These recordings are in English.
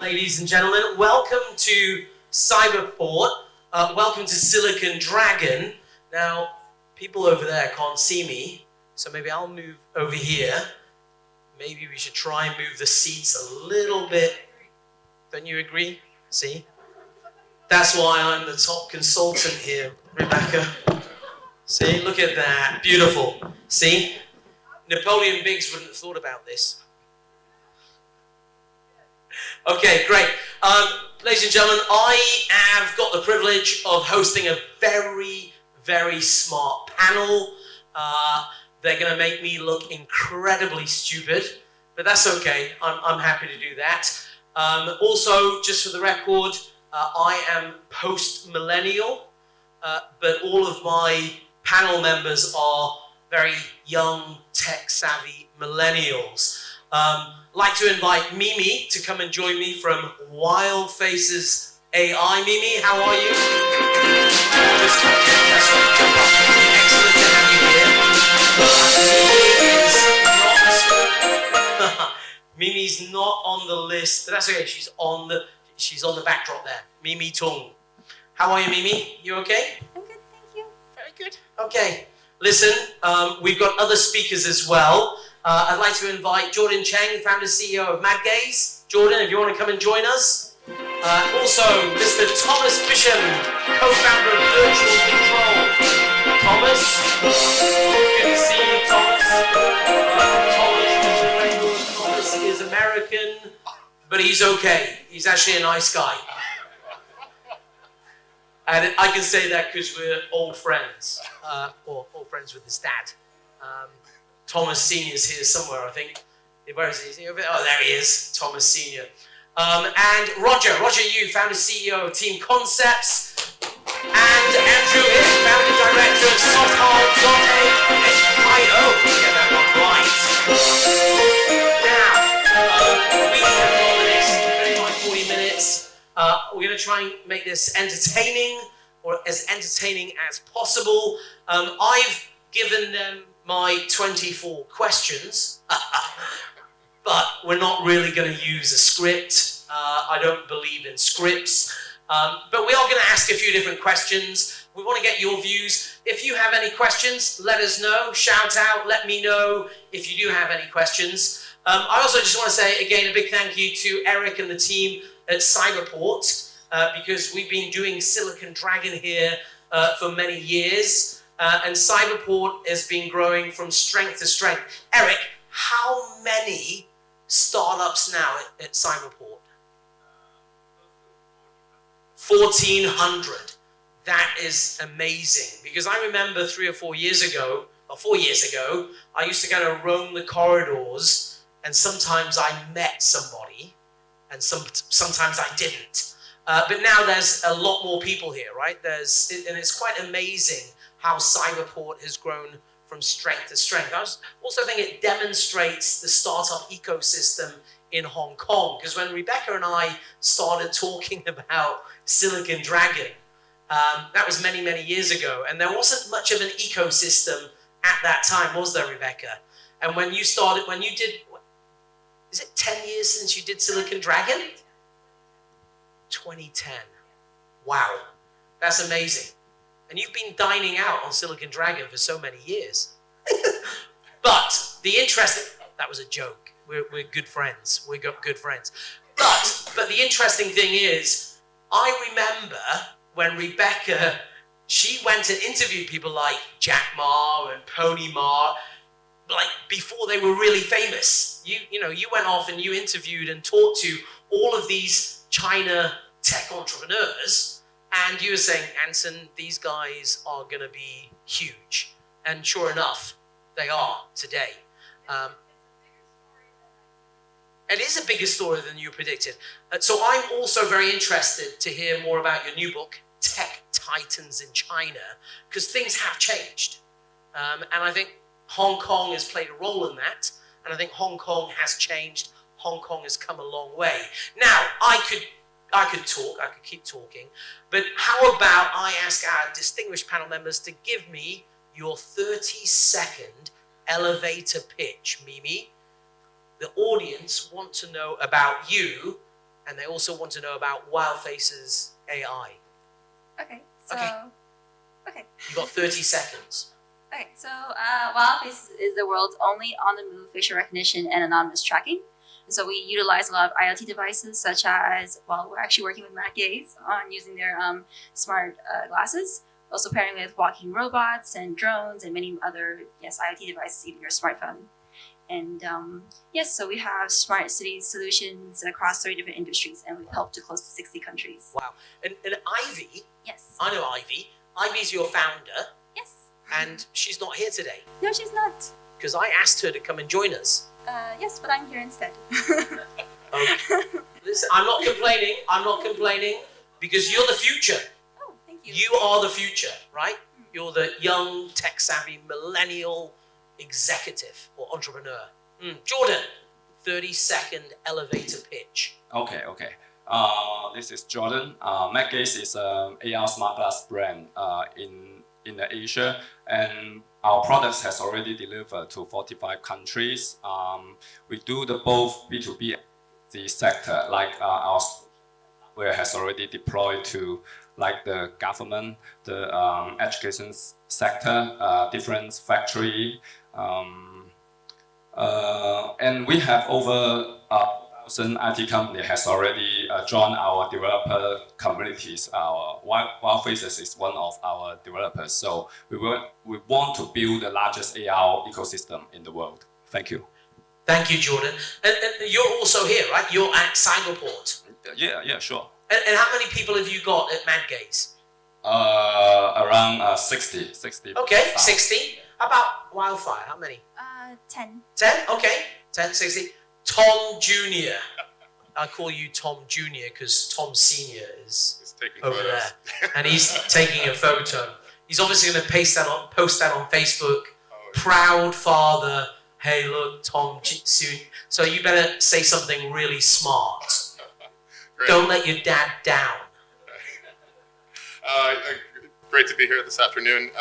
Ladies and gentlemen, welcome to Cyberport. Welcome to Silicon Dragon. Now, people over there can't see me, so maybe I'll move over here. Maybe we should try and move the seats a little bit. Don't you agree? See? That's why I'm the top consultant here, Rebecca. See, look at that. Beautiful. See? Napoleon Biggs wouldn't have thought about this. Okay, great. Ladies and gentlemen, I have got the privilege of hosting a very, very smart panel. They're going to make me look incredibly stupid, but that's okay. I'm happy to do that. Also, just for the record, I am post-millennial, but all of my panel members are very young, tech-savvy millennials. I'd like to invite Mimi to come and join me from Wildfaces.AI. Mimi, how are you? Excellent to have you here. Mimi's not on the list, but that's okay. She's on the backdrop there. Mimi Tung. How are you, Mimi? You okay? I'm good, thank you. Very good. Okay. Listen, we've got other speakers as well. I'd like to invite Jordan Cheng, founder CEO of Mad Gaze. Jordan, if you want to come and join us. Also, Mr. Thomas Bispham, co-founder of Virtual Control. Thomas, good to see you, Thomas. Thomas is American, but he's okay. He's actually a nice guy. And I can say that because we're old friends, or old friends with his dad. Thomas Sr.'s here somewhere, I think. Where is he? Is he over there? Oh, there he is, Thomas Sr. And Roger Yu, founder CEO of Team Concepts. And Andrew is founder director of Software.io. Get that one right. Now, we have got the next 35, 40 minutes. We're going to try and make this entertaining, or as entertaining as possible. I've given them my 24 questions, but we're not really going to use a script. I don't believe in scripts, but we are going to ask a few different questions. We want to get your views. If you have any questions, let us know. Shout out, let me know if you do have any questions. I also just want to say, again, a big thank you to Eric and the team at Cyberport, because we've been doing Silicon Dragon here for many years. And Cyberport has been growing from strength to strength. Eric, how many startups now at Cyberport? 1,400. That is amazing. Because I remember 3 or 4 years ago, I used to kind of roam the corridors, and sometimes I met somebody, and sometimes I didn't. But now there's a lot more people here, right? And it's quite amazing how Cyberport has grown from strength to strength. I also think it demonstrates the startup ecosystem in Hong Kong, because when Rebecca and I started talking about Silicon Dragon, that was many, many years ago, and there wasn't much of an ecosystem at that time, was there, Rebecca? And when you did, is it 10 years since you did Silicon Dragon? 2010. Wow, that's amazing. And you've been dining out on Silicon Dragon for so many years. But the interesting, that was a joke. We're good friends. We got good friends. But the interesting thing is, I remember when Rebecca, she went and interviewed people like Jack Ma and Pony Ma, like before they were really famous. You went off and you interviewed and talked to all of these China tech entrepreneurs. And you were saying, Anson, these guys are going to be huge. And sure enough, they are today. It is a bigger story than you predicted. So I'm also very interested to hear more about your new book, Tech Titans in China, because things have changed. And I think Hong Kong has played a role in that. And I think Hong Kong has changed. Hong Kong has come a long way. Now, I could keep talking, but how about I ask our distinguished panel members to give me your 30-second elevator pitch, Mimi. The audience want to know about you and they also want to know about Wildfaces.AI. Okay, so, okay. You've got 30 seconds. Okay, so Wildfaces is the world's only on-the-move facial recognition and anonymous tracking. And so we utilize a lot of IoT devices, such as, well, we're actually working with Matt Gaze on using their smart glasses, also pairing with walking robots and drones and many other, yes, IoT devices, even your smartphone. And yes, so we have smart city solutions across 30 different industries, and we've helped to close to 60 countries. Wow. And Ivy, Yes. I know Ivy. Ivy's your founder, Yes. and she's not here today No, she's not. because I asked her to come and join us. Yes, but I'm here instead. Okay. Listen, I'm not complaining because you're the future. Oh, thank you. You are the future, right? You're the young, tech-savvy, millennial executive or entrepreneur. Jordan, 30-second elevator pitch. Okay. This is Jordan. MacGaze is an AR smart glass brand in Asia, and our products has already delivered to 45 countries. We do the both B2B and the sector, like our software has already deployed to like the government, the education sector, different factory, and we have over 1,000 IT company has already joined our developer communities. Our Wildfaces is one of our developers, so we want to build the largest AR ecosystem in the world. Thank you. Thank you, Jordan. And you're also here, right? You're at Cyberport. Yeah, sure. And how many people have you got at MadGaze? Around 60. Okay, 60. How about Wildfire? How many? 10. 10? Okay, 10, 60. Tom Jr. I call you Tom Jr. because Tom Sr. is over photos. there. And he's taking a photo. He's obviously going to post that on Facebook. Proud father. Hey, look, Tom Jr. So you better say something really smart. Don't let your dad down. Great to be here this afternoon.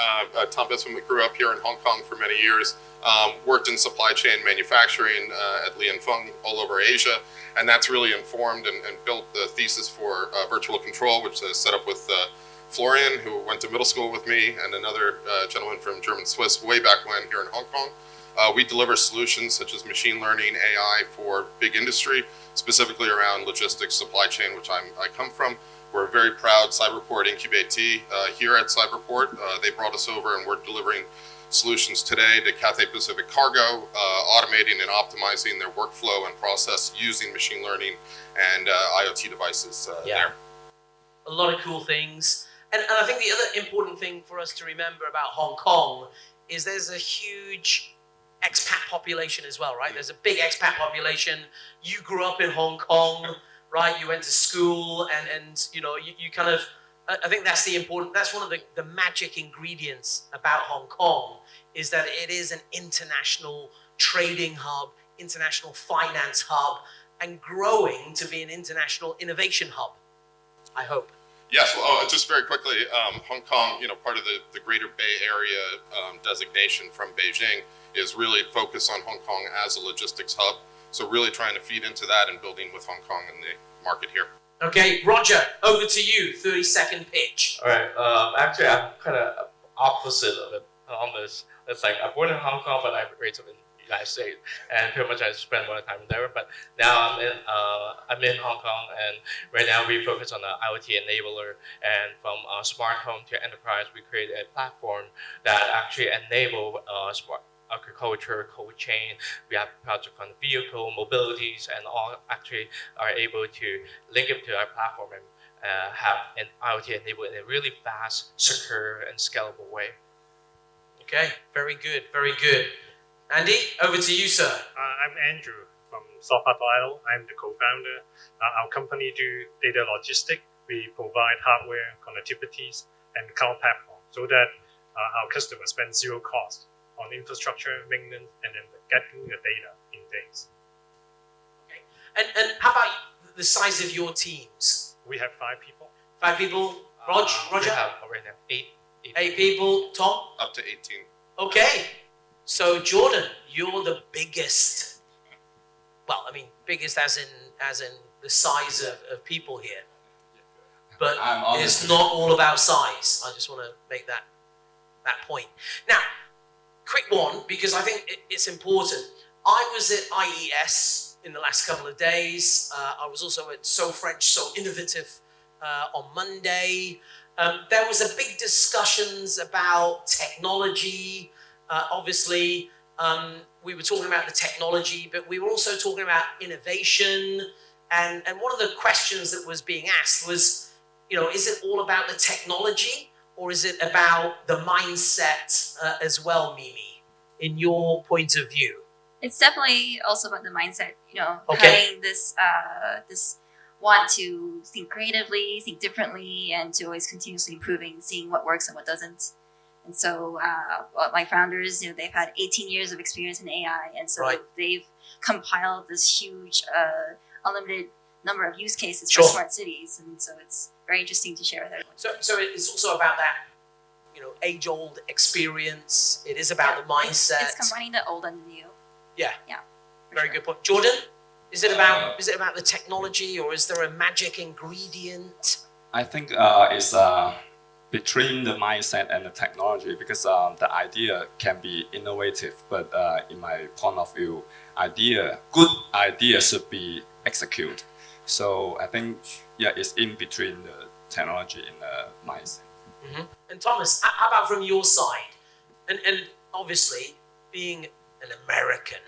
Tom Bispham grew up here in Hong Kong for many years. Worked in supply chain manufacturing at Li and Feng all over Asia, and that's really informed and built the thesis for virtual control, which is set up with Florian, who went to middle school with me, and another gentleman from German Swiss way back when here in Hong Kong. We deliver solutions such as machine learning, AI for big industry, specifically around logistics, supply chain, which I come from. We're a very proud Cyberport incubatee here at Cyberport. They brought us over, and we're delivering solutions today to Cathay Pacific Cargo, automating and optimizing their workflow and process using machine learning and IoT devices there. A lot of cool things. And I think the other important thing for us to remember about Hong Kong is there's a huge expat population as well, right? There's a big expat population. You grew up in Hong Kong, right? You went to school and you know, you kind of, I think that's one of the magic ingredients about Hong Kong is that it is an international trading hub, international finance hub, and growing to be an international innovation hub, I hope. Yes, well, just very quickly, Hong Kong, part of the Greater Bay Area designation from Beijing is really focused on Hong Kong as a logistics hub. So really trying to feed into that and building with Hong Kong in the market here. Okay, Roger, over to you, 30-second pitch. All right, actually, I'm kind of opposite of it, almost. It's like I'm born in Hong Kong, but I'm raised up in the United States, and pretty much I spend more time there. But now I'm in Hong Kong, and right now we focus on the IoT enabler, and from smart home to enterprise, we create a platform that actually enable smart agriculture, cold chain. We have projects on vehicle, mobilities, and all actually are able to link it to our platform and have an IoT enabled in a really fast, secure, and scalable way. Okay, very good, very good. Andy, over to you, sir. I'm Andrew from Software.io. I'm the co-founder. Our company do data logistics. We provide hardware, connectivities, and cloud platform so that our customers spend zero cost on infrastructure, maintenance, and then getting the data in days. Okay. And how about the size of your teams? We have 5 people. 5 people. Roger? We have right now 8 people. Tom? Up to 18. Okay. So Jordan, you're the biggest. Well, I mean, biggest as in the size of people here. But I'm honest. it's not all about size. I just want to make that point. Now, quick one, because I think it's important. I was at IES in the last couple of days. I was also at So French, So Innovative on Monday. There was a big discussions about technology. Obviously, we were talking about the technology, but we were also talking about innovation. And one of the questions that was being asked was, is it all about the technology, or is it about the mindset as well, Mimi, in your point of view? It's definitely also about the mindset, Okay. having this want to think creatively, think differently, and to always continuously improving, seeing what works and what doesn't. And so my founders, they've had 18 years of experience in AI, and so Right. they've compiled this huge, unlimited number of use cases Sure. for smart cities, and so it's very interesting to share with everyone. So it's also about that, age-old experience. It is about the mindset. It's combining the old and the new. Yeah. Yeah. Very good point. Jordan, is it about the technology, or is there a magic ingredient? I think it's between the mindset and the technology, because the idea can be innovative, but in my point of view, good idea should be executed. So I think, it's in between the technology and the mindset. Mm-hmm. And Thomas, how about from your side? And obviously, being an American,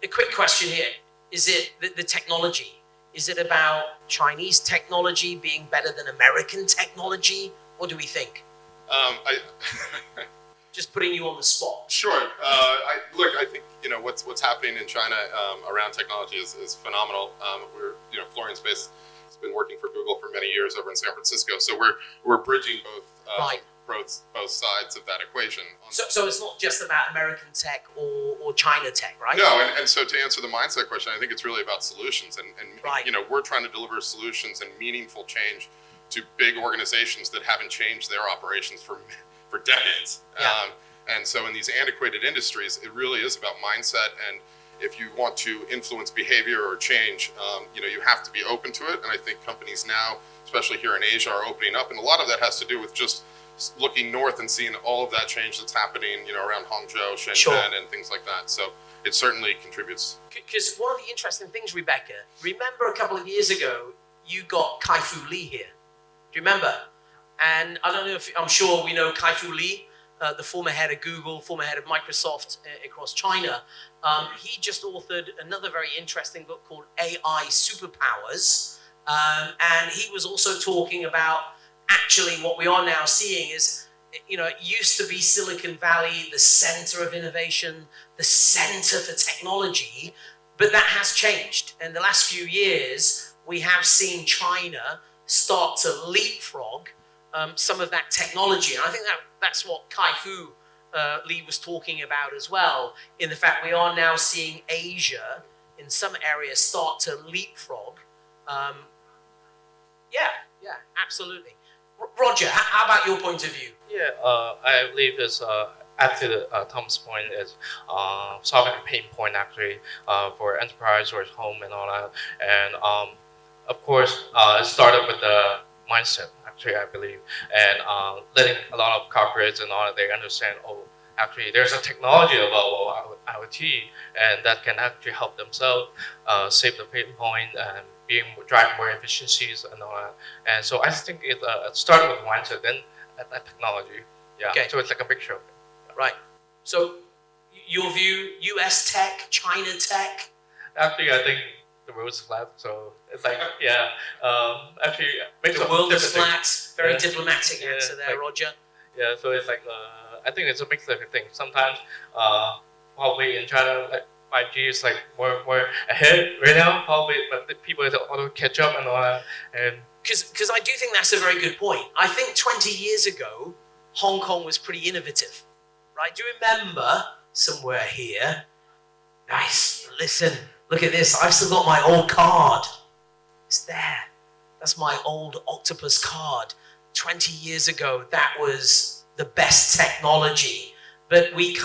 a quick question here. Is it the technology? Is it about Chinese technology being better than American technology? What do we think? Just putting you on the spot. Sure. I think what's happening in China around technology is phenomenal. Florian Space has been working for Google for many years over in San Francisco, so we're bridging both sides of that equation. So it's not just about American tech or China tech, right? No, and so to answer the mindset question, I think it's really about solutions, and Right. We're trying to deliver solutions and meaningful change to big organizations that haven't changed their operations for decades. Yeah. And so in these antiquated industries, it really is about mindset. And if you want to influence behavior or change, you have to be open to it. And I think companies now, especially here in Asia, are opening up. And a lot of that has to do with just looking north and seeing all of that change that's happening, around Hangzhou, Shenzhen, Sure. and things like that. So it certainly contributes. Because one of the interesting things, Rebecca, remember a couple of years ago, you got Kai-Fu Lee here. Do you remember? And I don't know I'm sure we know Kai-Fu Lee, the former head of Google, former head of Microsoft across China. He just authored another very interesting book called AI Superpowers. And he was also talking about actually what we are now seeing is, it used to be Silicon Valley, the center of innovation, the center for technology, but that has changed. In the last few years, we have seen China start to leapfrog some of that technology. And I think that's what Kai-Fu Lee was talking about as well, in the fact we are now seeing Asia in some areas start to leapfrog. Yeah, absolutely. Roger, how about your point of view? Yeah, I believe it's actually Tom's point is solving a pain point actually for enterprise or home and all that. And of course, it started with the mindset actually, I believe, and letting a lot of corporates and all that, they understand, actually there's a technology about IoT, and that can actually help themselves save the pain point and drive more efficiencies and all that. And so I think it started with mindset, then that technology. Yeah. Okay. So it's like a mixture of it. Right. So your view, US tech, China tech? Actually, I think the world is flat, so it's like, actually, The world is flat. Very Yeah. diplomatic Yeah, answer there, like- Roger. Yeah, so it's like, I think it's a mix of things. Sometimes, probably in China, like 5G is like more ahead right now, probably, but the people auto catch up and all that. And Because I do think that's a very good point. I think 20 years ago, Hong Kong was pretty innovative, right? Do you remember somewhere here? Nice. Listen, look at this. I've still got my old card. It's there. That's my old Octopus card. 20 years ago, that was the best technology. But we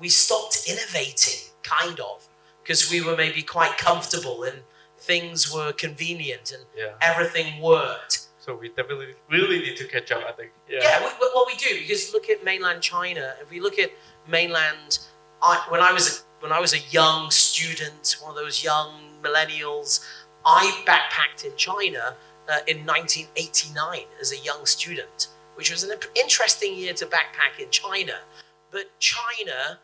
stopped innovating, because we were maybe quite comfortable and things were convenient and Yeah. everything worked. So we definitely really need to catch up, I think. Yeah, what we do, because look at mainland China. If we look at mainland, when I was a young student, one of those young millennials, I backpacked in China in 1989 as a young student, which was an interesting year to backpack in China. But China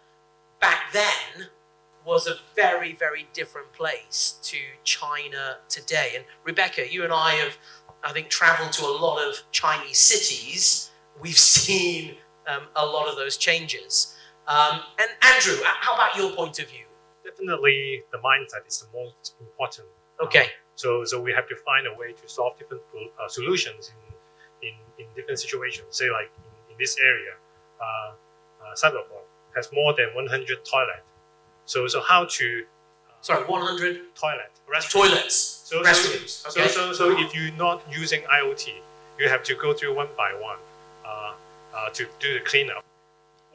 back then was a very, very different place to China today. And Rebecca, you and I have, I think, traveled to a lot of Chinese cities. We've seen a lot of those changes. And Andrew, how about your point of view? Definitely, the mindset is the most important. Okay. So we have to find a way to solve different solutions in different situations. Say like in this area, Singapore has more than 100 toilets. So how to 100 restrooms. toilets, restrooms. Okay. So if you're not using IoT, you have to go through one by one to do the cleanup.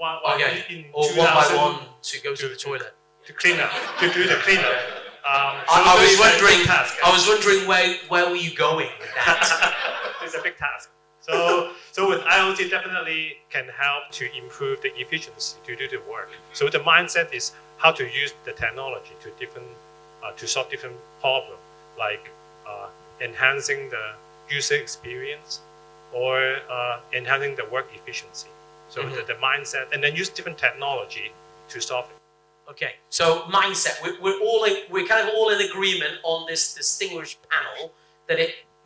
Okay. Or one by one to go to the toilet. To clean up, to do the cleanup. I was wondering where were you going with that? It's a big task. So with IoT definitely can help to improve the efficiency to do the work. So the mindset is how to use the technology to solve different problems, like enhancing the user experience or enhancing the work efficiency. So the mindset, and then use different technology to solve it. Okay, so mindset. We're kind of all in agreement on this distinguished panel that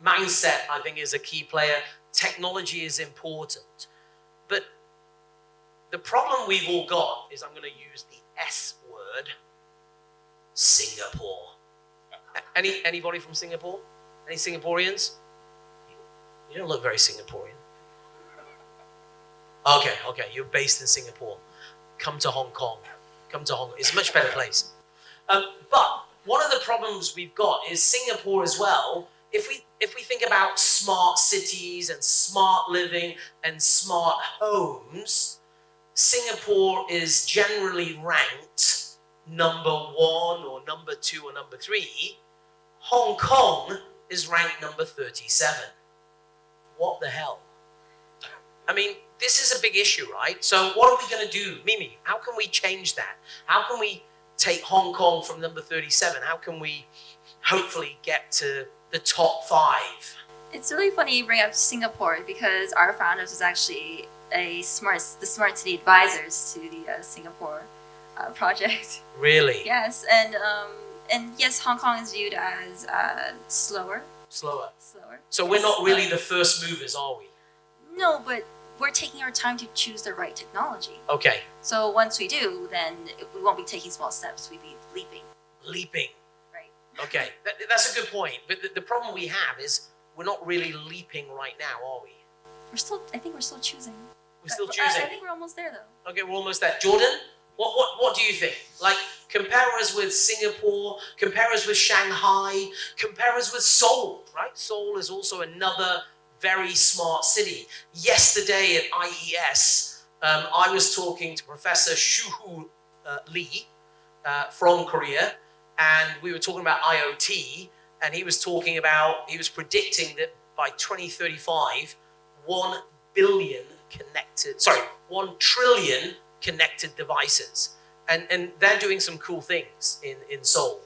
mindset, I think, is a key player. Technology is important, but the problem we've all got is, I'm going to use the S word, Singapore. Anybody from Singapore? Any Singaporeans? You don't look very Singaporean. Okay, you're based in Singapore. Come to Hong Kong. It's a much better place. But one of the problems we've got is Singapore as well. If we think about smart cities and smart living and smart homes, Singapore is generally ranked number 1 or number 2 or number 3. Hong Kong is ranked number 37. What the hell? I mean, this is a big issue, right? So what are we going to do? Mimi, how can we change that? How can we take Hong Kong from number 37? How can we hopefully get to the top 5? It's really funny you bring up Singapore, because our founders was actually the smart city advisors to the Singapore project. Really? Yes, and yes, Hong Kong is viewed as slower. Slower. So we're not really the first movers, are we? No, but we're taking our time to choose the right technology. Okay. So once we do, then we won't be taking small steps. We'd be leaping. Leaping. Right. Okay, that's a good point. But the problem we have is we're not really leaping right now, are we? I think we're still choosing. We're still choosing. I think we're almost there, though. Okay, we're almost there. Jordan, what do you think? Like, compare us with Singapore, compare us with Shanghai, compare us with Seoul, right? Seoul is also another very smart city. Yesterday at IES, I was talking to Professor Shuhu Lee from Korea, and we were talking about IoT, and he was predicting that by 2035, 1 trillion connected devices. And they're doing some cool things in Seoul.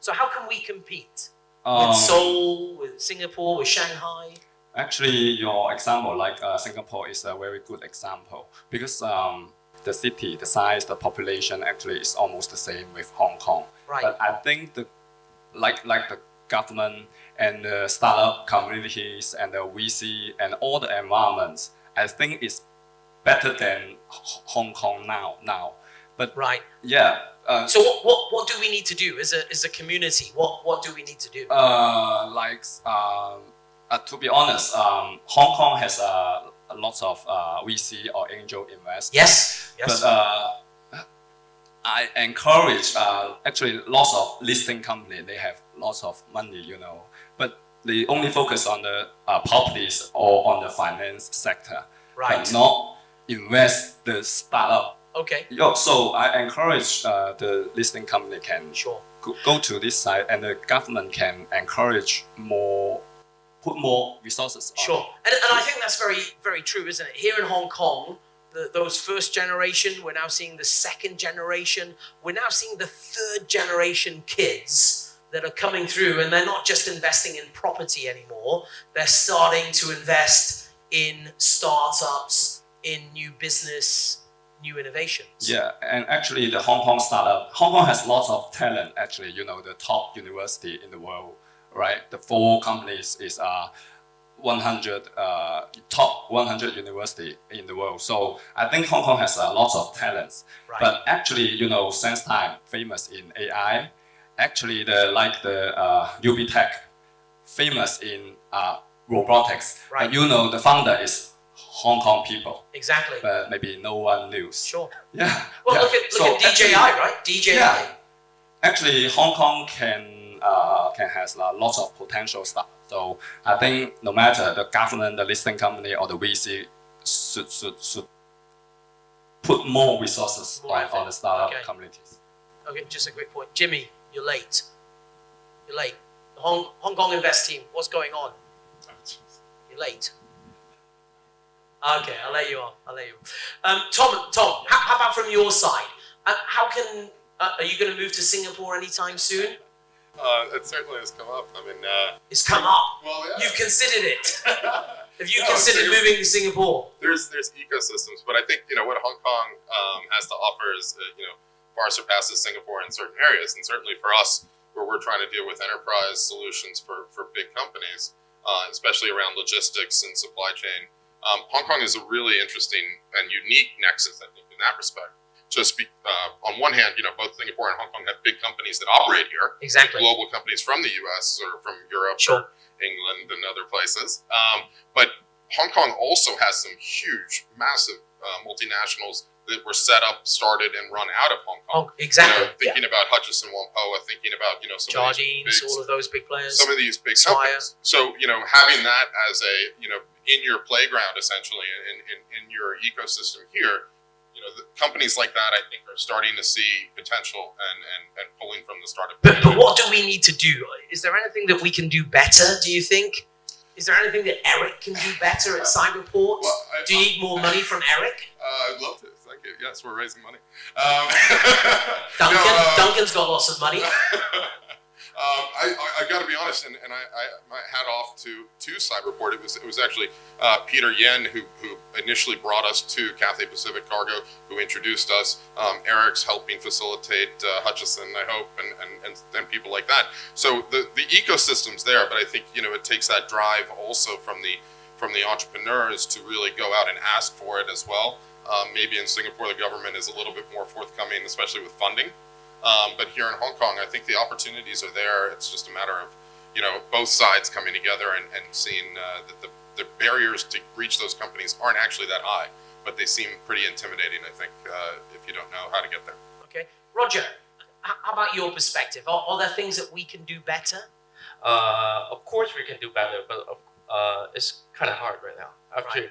So how can we compete with Seoul, with Singapore, with Shanghai? Actually, your example, like Singapore, is a very good example, because the city, the size, the population actually is almost the same with Hong Kong. Right. But I think the government and the startup communities and the VC and all the environments, I think it's better than Hong Kong now. But right. Yeah. So what do we need to do as a community? What do we need to do? To be honest, Hong Kong has lots of VC or angel investors. Yes. But I encourage actually lots of listing companies. They have lots of money, but they only focus on the properties or on the finance sector, right? But not invest the startup Okay. Yeah, so I encourage the listing company can Sure. go to this side, and the government can encourage put more resources on Sure. it. And I think that's very, very true, isn't it? Here in Hong Kong, those first generation, we're now seeing the second generation, we're now seeing the third generation kids that are coming through, and they're not just investing in property anymore, they're starting to invest in startups, in new business, new innovations. Yeah, and actually the Hong Kong has lots of talent, actually, the top university in the world, right? The 4 companies is 100 top 100 university in the world. So I think Hong Kong has lots of talents. Right. But actually, since time famous in AI, actually the UB Tech famous in robotics. Right. And the founder is Hong Kong people. Exactly. But maybe no one knew. Sure. Yeah. Well, yeah. look at DJI, right? DJI. Yeah. Actually, Hong Kong can has lots of potential stuff. So I think no matter the government, the listing company, or the VC should put more resources on the startup communities. Okay, just a quick point. Jimmy, you're late. You're late. The Hong Kong Invest team, what's going on? You're late. Okay, I'll let you on. Tom, how about from your side? Are you going to move to Singapore anytime soon? It certainly has come up. I mean, It's come up. well, yeah. You've considered it. Have you No, considered moving to Singapore? There's ecosystems, but I think what Hong Kong has to offer is far surpasses Singapore in certain areas, and certainly for us, where we're trying to deal with enterprise solutions for big companies, especially around logistics and supply chain. Hong Kong is a really interesting and unique nexus, I think, in that respect. Just on one hand, both Singapore and Hong Kong have big companies that operate here. Exactly. Global companies from the U.S. or from Europe or England and other places. But Hong Kong also has some huge, massive multinationals that were started, and run out of Hong Kong. Oh, exactly. Thinking about Hutchison Whampoa, thinking about some Jardines, all of those big players. Some of these big Swire. companies. So having that as a in your playground essentially, in your ecosystem here. The companies like that, I think, are starting to see potential and pulling from the startup. But what do we need to do? Is there anything that we can do better, do you think? Is there anything that Eric can do better at Cyberport? Well, do you need more money from Eric? I'd love to. Thank you. Yes, we're raising money. Duncan's got lots of money. I got to be honest, and my hat off to Cyberport. It was actually Peter Yen who initially brought us to Cathay Pacific Cargo, who introduced us. Eric's helping facilitate Hutchison, I hope, and people like that. So the ecosystem's there, but I think it takes that drive also from the entrepreneurs to really go out and ask for it as well. Maybe in Singapore, the government is a little bit more forthcoming, especially with funding. But here in Hong Kong, I think the opportunities are there. It's just a matter of, both sides coming together and seeing that the barriers to reach those companies aren't actually that high, but they seem pretty intimidating, I think, if you don't know how to get there. Okay. Roger, how about your perspective? Are there things that we can do better? Of course we can do better, but it's kind of hard right now. Actually,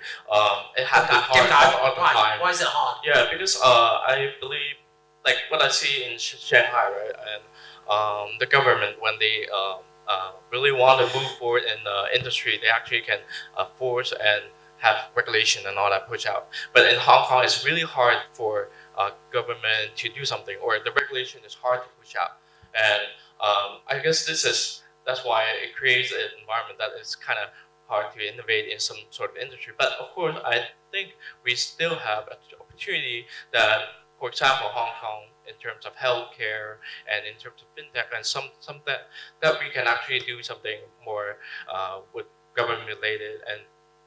it has been hard all the time. Why is it hard? Yeah, because I believe, like what I see in Shanghai, right, and the government, when they really want to move forward in the industry, they actually can force and have regulation and all that push out. But in Hong Kong, it's really hard for government to do something, or the regulation is hard to push out. And I guess that's why it creates an environment that is kind of hard to innovate in some sort of industry. But of course, I think we still have an opportunity that, for example, Hong Kong, in terms of healthcare and in terms of fintech, and some that we can actually do something more with government related, and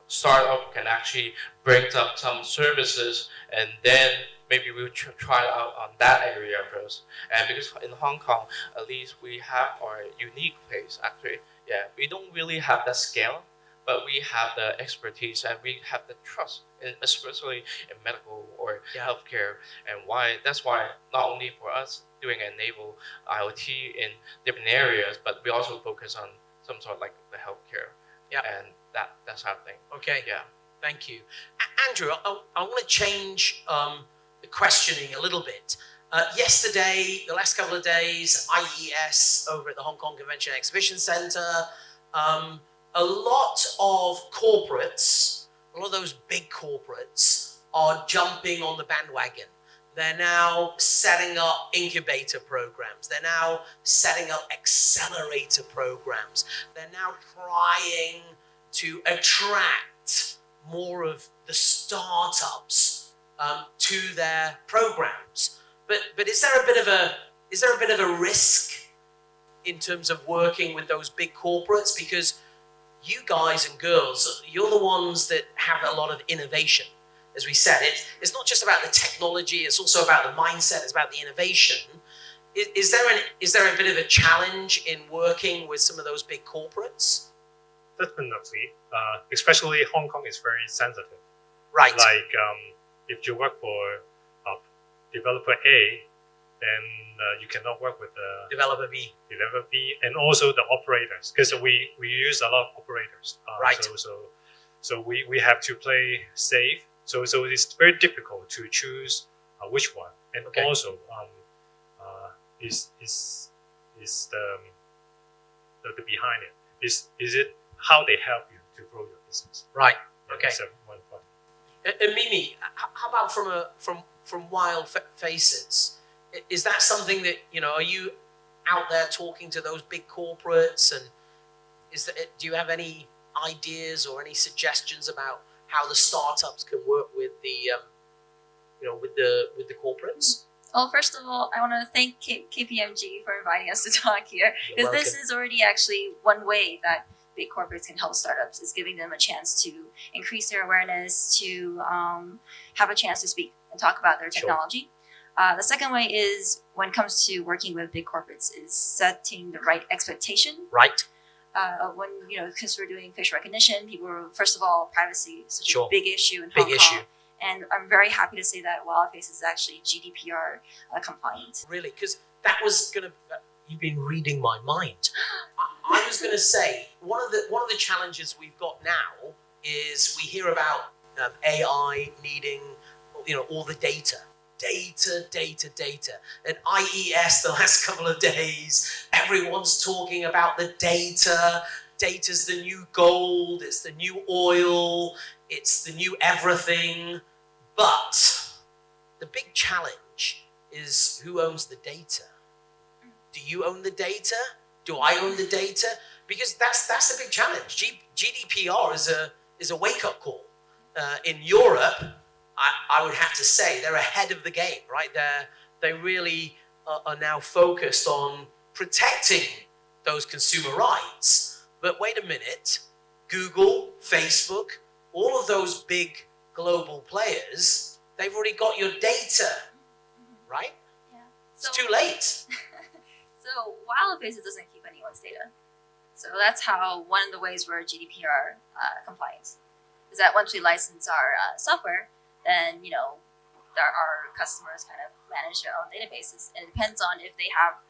startup can actually bring up some services, and then maybe we'll try out on that area first. And because in Hong Kong, at least we have our unique place. Actually, yeah, we don't really have that scale, but we have the expertise and we have the trust, especially in medical or healthcare. And that's why not only for us doing enable IoT in different areas, but we also focus on some sort of like the healthcare. Yeah. And that's our thing. Okay. Yeah. Thank you. Andrew, I want to change questioning a little bit. Yesterday, the last couple of days, IES over at the Hong Kong Convention Exhibition Centre, a lot of corporates, a lot of those big corporates are jumping on the bandwagon. They're now setting up incubator programs. They're now setting up accelerator programs. They're now trying to attract more of the startups to their programs. But is there a bit of a risk in terms of working with those big corporates? Because you guys and girls, you're the ones that have a lot of innovation. As we said, it's not just about the technology, it's also about the mindset, it's about the innovation. Is there a bit of a challenge in working with some of those big corporates? Definitely, especially Hong Kong is very sensitive. Right. Like if you work for developer A, then you cannot work with the Developer B. developer B and also the operators, because we use a lot of operators. Right. So we have to play safe. So it's very difficult to choose which one. And Okay. also is the behind it is it how they help you to grow your business. Right. Yeah, Okay. that's one point. And Mimi, how about from Wildfaces? Is that something that, are you out there talking to those big corporates, and do you have any ideas or any suggestions about how the startups can work with the with the corporates? Well, first of all, I want to thank KPMG for inviting us to talk here, because this is already actually one way that big corporates can help startups, is giving them a chance to increase their awareness, to have a chance to speak and talk about their technology. The second way is, when it comes to working with big corporates, is setting the right expectation. Right. When, because we're doing facial recognition, first of all, privacy is such Sure. a big issue in Big Hong issue. Kong. And I'm very happy to say that Wildfaces is actually GDPR compliant. Really, because that was gonna. You've been reading my mind. I was going to say one of the challenges we've got now is we hear about AI needing, all the data. At IES the last couple of days, everyone's talking about the data. Data's the new gold. It's the new oil. It's the new everything. But the big challenge is, who owns the data? Do you own the data? Do I own the data? Because that's the big challenge. GDPR is a wake-up call. In Europe, I would have to say they're ahead of the game, right? They really are now focused on protecting those consumer rights. But wait a minute, Google, Facebook, all of those big global players, they've already got your data, right? Yeah. It's too late. So Wildfaces doesn't keep anyone's data. So that's how one of the ways we're GDPR compliant is that once we license our software, then our customers kind of manage their own databases, and it depends on if they have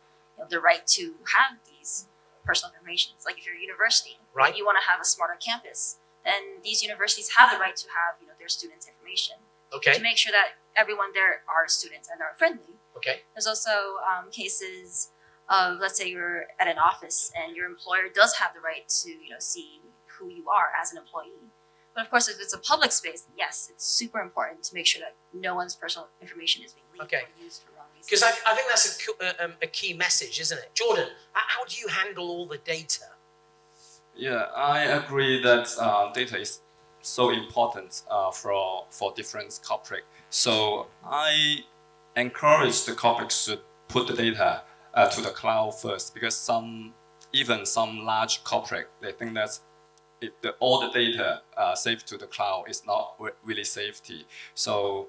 the right to have these personal information. Like if you're a university, Right. you want to have a smarter campus, then these universities have the right to have their students' information to Okay. make sure that everyone there are students and are friendly. Okay. There's also cases of, let's say you're at an office and your employer does have the right to see who you are as an employee. But of course, if it's a public space, yes, it's super important to make sure that no one's personal information is being leaked Okay. or used for wrong reasons. Because I think that's a key message, isn't it? Jordan, how do you handle all the data? Yeah, I agree that data is so important for different corporate. So I encourage the corporate should put the data to the cloud first, because even some large corporate, they think that all the data saved to the cloud is not really safety. So,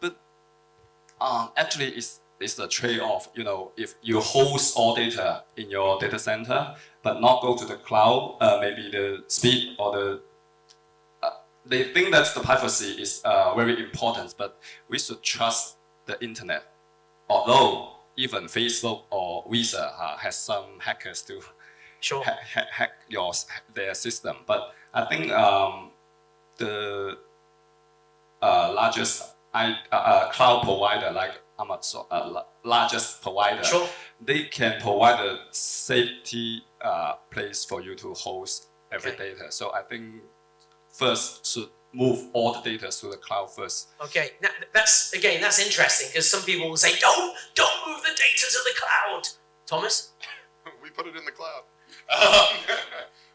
but actually it's a trade-off. If you host all data in your data center, but not go to the cloud, maybe the speed or they think that the privacy is very important, but we should trust the internet. Although even Facebook or Visa has some hackers to Sure. hack their system. But I think the largest cloud provider like Amazon, largest provider, Sure. they can provide a safety place for you to host every Okay. data. So I think first should move all the data to the cloud first. Okay, now that's interesting because some people will say, don't move the data to the cloud. Thomas? We put it in the cloud.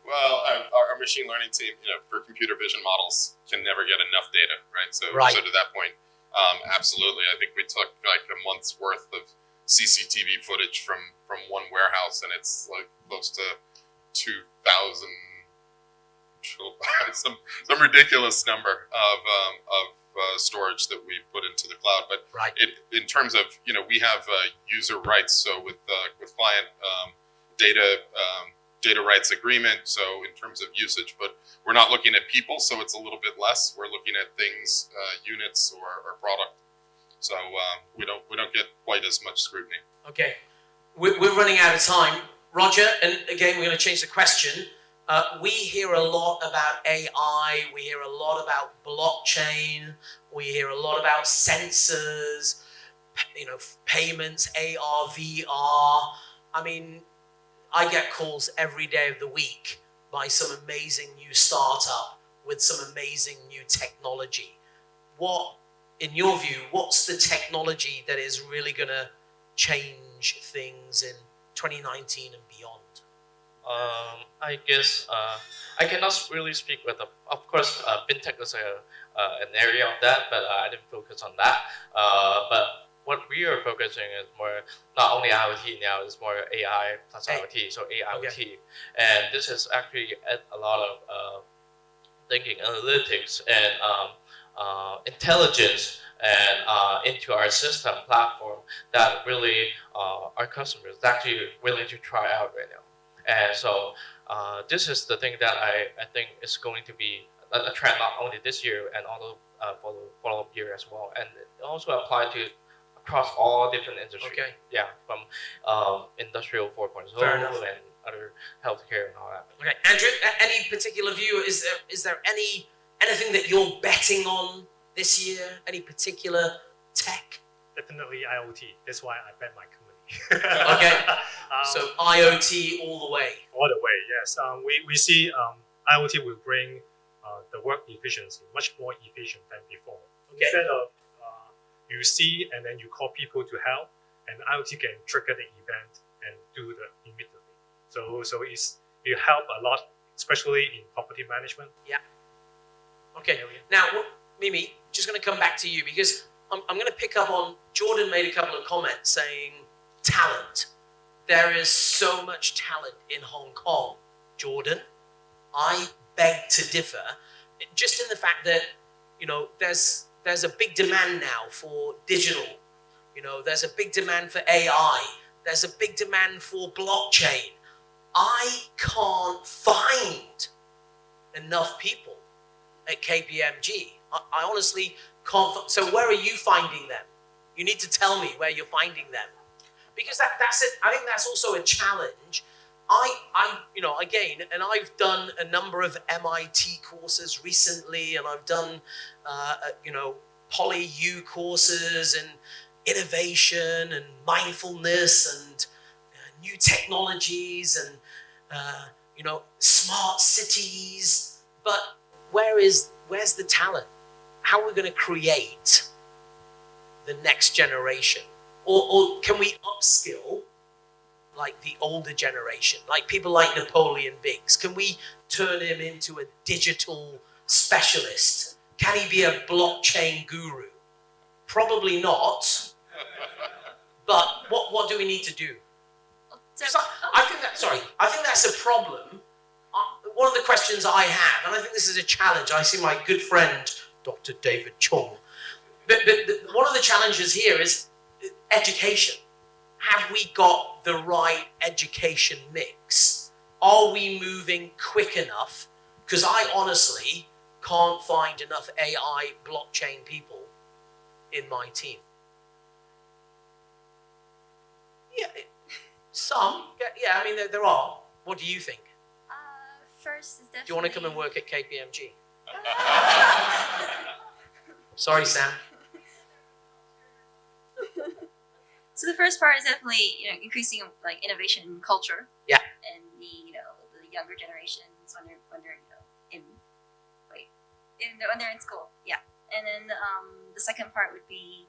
Well, our machine learning team, for computer vision models, can never get enough data, right? So to that point, absolutely. I think we took like a month's worth of CCTV footage from one warehouse, and it's like close to 2,000, some ridiculous number of storage that we put into the cloud. But in terms of, we have user rights. So with client data rights agreement. So in terms of usage, but we're not looking at people, so it's a little bit less. We're looking at things, units or product. So we don't get quite as much scrutiny. Okay, we're running out of time, Roger. And again, we're going to change the question. We hear a lot about AI. We hear a lot about blockchain. We hear a lot about sensors. Payments, AR, VR. I mean, I get calls every day of the week by some amazing new startup with some amazing new technology. What, in your view, what's the technology that is really going to change things in 2019 and beyond? I guess I cannot really speak with, of course, fintech is an area of that, but I didn't focus on that. But what we are focusing is more not only IoT now, it's more AI plus IoT, so AIoT. Okay. And this is actually a lot of thinking, analytics, and intelligence and into our system platform that really our customers are actually willing to try out right now. And so this is the thing that I think is going to be a trend not only this year and also for the follow-up year as well. And it also apply to across all different industries. Okay. Yeah, from industrial 4.0 and other healthcare and all that. Okay, Andrew, any particular view? Is there anything that you're betting on this year? Any particular tech? Definitely IoT. That's why I bet my company. Okay. So IoT all the way. All the way, yes. We see IoT will bring the work efficiency much more efficient than before. Okay. Instead of you see and then you call people to help, and IoT can trigger the event and do the immediately. So it help a lot, especially in property management. Yeah. Okay. Now, Mimi, just going to come back to you because I'm going to pick up on Jordan made a couple of comments saying talent. There is so much talent in Hong Kong, Jordan. I beg to differ, just in the fact that there's a big demand now for digital. There's a big demand for AI. There's a big demand for blockchain. I can't find enough people at KPMG. I honestly can't. So where are you finding them? You need to tell me where you're finding them, because that's it. I think that's also a challenge. Again, and I've done a number of MIT courses recently, and I've done, PolyU courses and innovation and mindfulness and new technologies and, smart cities. But where's the talent? How are we going to create the next generation? Or can we upskill like the older generation, like people like Napoleon Biggs? Can we turn him into a digital specialist? Can he be a blockchain guru? Probably not. But what do we need to do? I think that's a problem. One of the questions I have, and I think this is a challenge, I see my good friend, Dr. David Cheng. But one of the challenges here is education. Have we got the right education mix? Are we moving quick enough? Because I honestly can't find enough AI blockchain people in my team. Yeah, some. Yeah, I mean, there are. What do you think? First, is definitely... Do you want to come and work at KPMG? Sorry, Sam. So the first part is definitely increasing like innovation culture. Yeah. And the younger generations when they're when they're in school. Yeah. And then the second part would be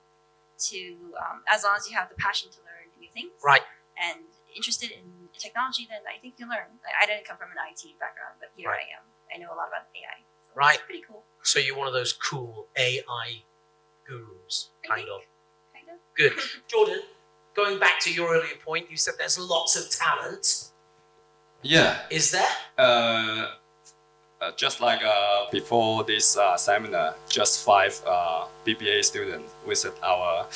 to as long as you have the passion to learn new things. Right. And interested in technology, then I think you learn. I didn't come from an IT background, but here I am. I know a lot about AI. So Right. It's pretty cool. So you're one of those cool AI gurus, kind of. Kind of. Good. Jordan, going back to your earlier point, you said there's lots of talent. Yeah. Is there? Just like before this seminar, just 5 BBA students visit our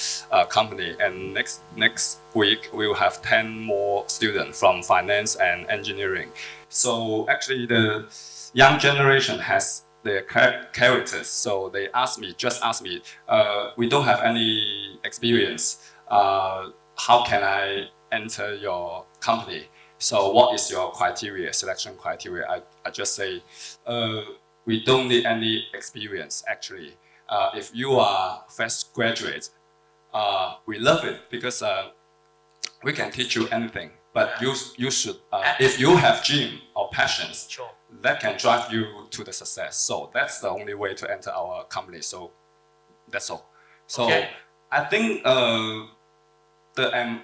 company, and next week we will have 10 more students from finance and engineering. So actually, the young generation has their characters. So they just ask me, we don't have any experience. How can I enter your company? So what is your selection criteria? I just say, we don't need any experience actually. If you are fresh graduate, we love it because we can teach you anything. But you should, if you have dream or passions, Sure. that can drive you to the success. So that's the only way to enter our company. So that's all. So Okay. I think the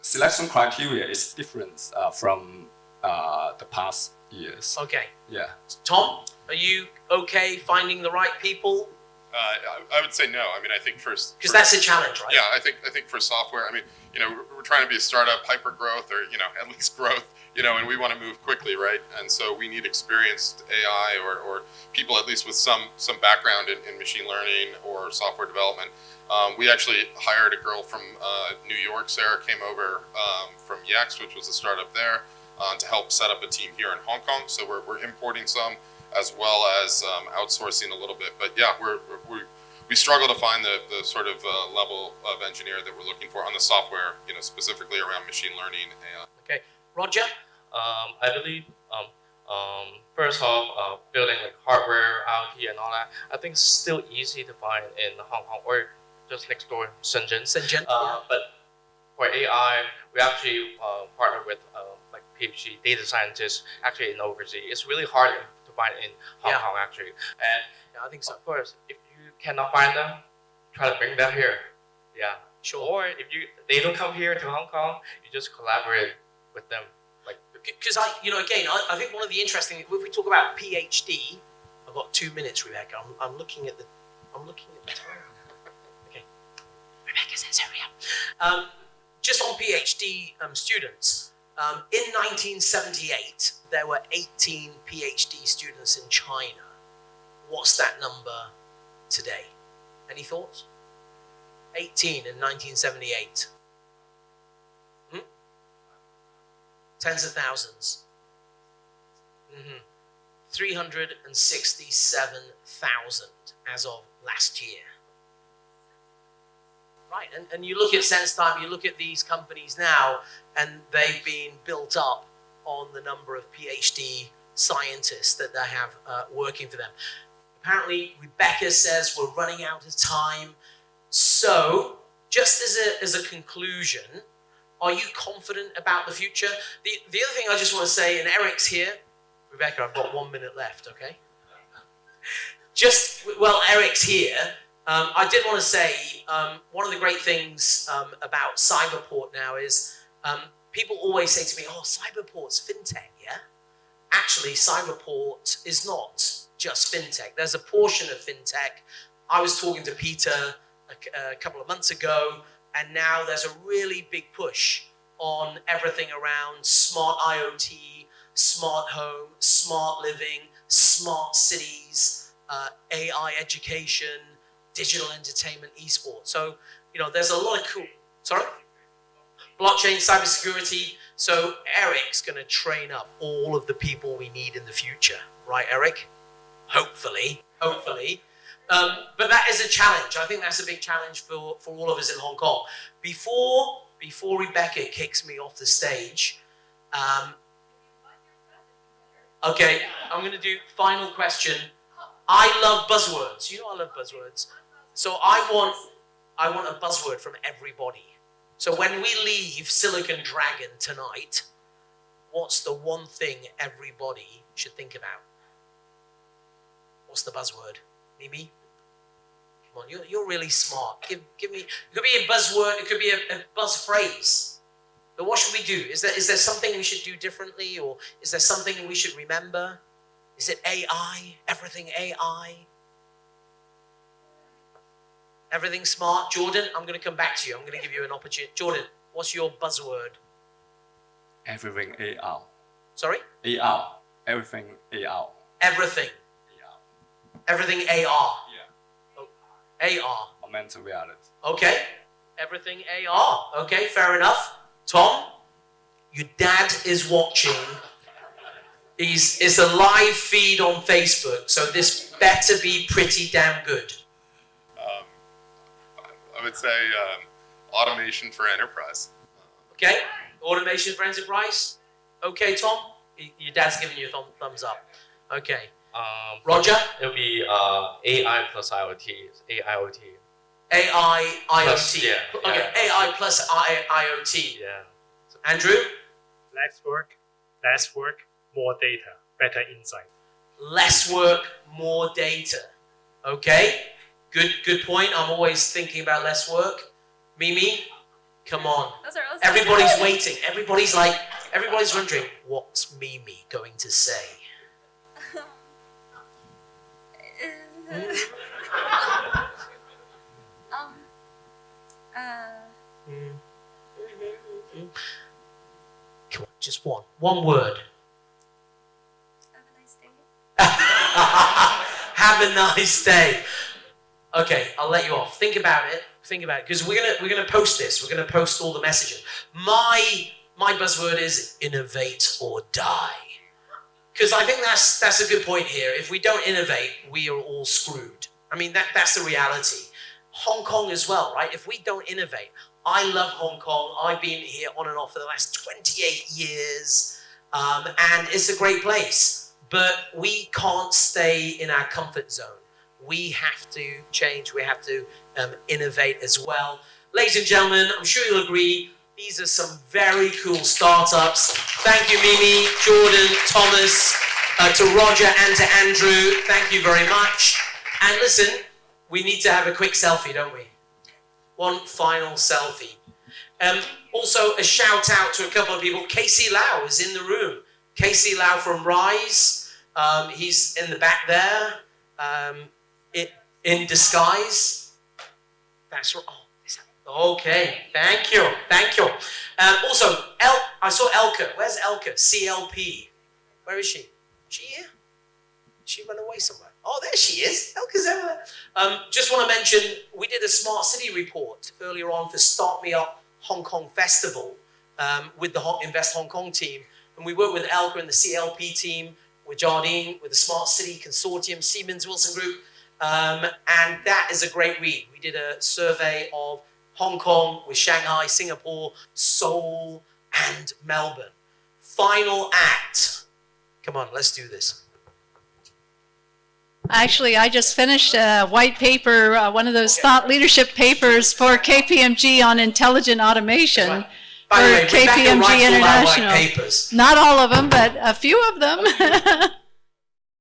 selection criteria is different from the past years. Okay. Yeah. Tom, are you okay finding the right people? I would say no. I mean, I think Because that's a challenge, right? Yeah, I think for software, I mean, we're trying to be a startup, hyper growth, or at least growth, and we want to move quickly, right? And so we need experienced AI or people at least with some background in machine learning or software development. We actually hired a girl from New York. Sarah came over from Yext, which was a startup there, to help set up a team here in Hong Kong. So we're importing some, as well as outsourcing a little bit. But yeah, we struggle to find the sort of level of engineer that we're looking for on the software, specifically around machine learning. Okay, Roger. I believe first off, building like hardware, IoT, and all that, I think it's still easy to find in Hong Kong or just next door, Shenzhen. But for AI, we actually partner with like PhD data scientists actually in overseas. It's really hard to find in Hong Kong actually. And I think so. Of course, if you cannot find them, try to bring them here. Yeah, sure. Or if they don't come here to Hong Kong, you just collaborate with them. Because I think one of the interesting, if we talk about PhD, I've got 2 minutes, Rebecca. I'm looking at the time. Okay, Rebecca says hurry up. Just on PhD students, in 1978 there were 18 PhD students in China. What's that number today? Any thoughts? 18 in 1978. Tens of thousands. 367,000 as of last year. Right, and you look at SenseTime, you look at these companies now, and they've been built up on the number of PhD scientists that they have working for them. Apparently, Rebecca says we're running out of time. So, just as a conclusion, are you confident about the future? The other thing I just want to say, and Eric's here. Rebecca, I've got 1 minute left, okay? Eric's here. I did want to say, one of the great things about Cyberport now is people always say to me, oh, Cyberport's fintech, yeah? Actually, Cyberport is not just fintech. There's a portion of fintech. I was talking to Peter a couple of months ago, and now there's a really big push on everything around smart IoT, smart home, smart living, smart cities, AI education, digital entertainment, esports. So, there's a lot of cool, blockchain, cybersecurity. So Eric's going to train up all of the people we need in the future. Right, Eric? Hopefully. But that is a challenge. I think that's a big challenge for all of us in Hong Kong. Before Rebecca kicks me off the stage, okay, I'm going to do final question. I love buzzwords. I love buzzwords. So I want a buzzword from everybody. So when we leave Silicon Dragon tonight, what's the one thing everybody should think about? What's the buzzword? Mimi? Come on, you're really smart. Give me, it could be a buzzword, it could be a buzz phrase. But what should we do? Is there something we should do differently, or is there something we should remember? Is it AI? Everything AI? Everything smart? Jordan, I'm going to come back to you. I'm going to give you an opportunity. Jordan, what's your buzzword? Everything AR. Sorry? AR. Everything AR. Everything. AR. Everything AR. Yeah. Oh, AR. Augmented reality. Okay. Everything AR. Okay, fair enough. Tom, your dad is watching. It's a live feed on Facebook, so this better be pretty damn good. I would say automation for enterprise. Okay, automation for enterprise. Okay, Tom, your dad's giving you a thumbs up. Okay, Roger. It'll be AI plus IoT. AIoT. AI, IoT. Plus, yeah, Okay, yeah. AI plus IoT. Yeah. Andrew? Less work, more data, better insight. Less work, more data. Okay, good point. I'm always thinking about less work. Mimi, come on. Those are also Everybody's waiting. Everybody's wondering, what's Mimi going to say? Come on, just one word. Have a nice day. Have a nice day. Okay, I'll let you off. Think about it, because we're gonna post this. We're gonna post all the messages. My buzzword is innovate or die, because I think that's a good point here. If we don't innovate, we are all screwed. I mean, that's the reality. Hong Kong as well, right? If we don't innovate, I love Hong Kong. I've been here on and off for the last 28 years, and it's a great place. But we can't stay in our comfort zone. We have to change. We have to innovate as well. Ladies and gentlemen, I'm sure you'll agree, these are some very cool startups. Thank you, Mimi, Jordan, Thomas, to Roger and to Andrew. Thank you very much. And listen, we need to have a quick selfie, don't we? One final selfie. Also, a shout out to a couple of people. Casey Lau is in the room. Casey Lau from Rise. He's in the back there. In disguise. That's right. Oh, okay, thank you. Also, I saw Elka. Where's Elka? CLP. Where is she? Is she here? She ran away somewhere. Oh, there she is. Elka's over there. Just want to mention, we did a Smart City report earlier on for Start Me Up Hong Kong Festival with the Invest Hong Kong team. And we worked with Elka and the CLP team, with Jardine, with the Smart City Consortium, Siemens Wilson Group. And that is a great read. We did a survey of Hong Kong with Shanghai, Singapore, Seoul, and Melbourne. Final act. Come on, let's do this. Actually, I just finished a white paper, one of those thought leadership papers for KPMG on intelligent automation. Right. By the way, for Rebecca KPMG writes all our white International. papers. Not all of them, but a few of them.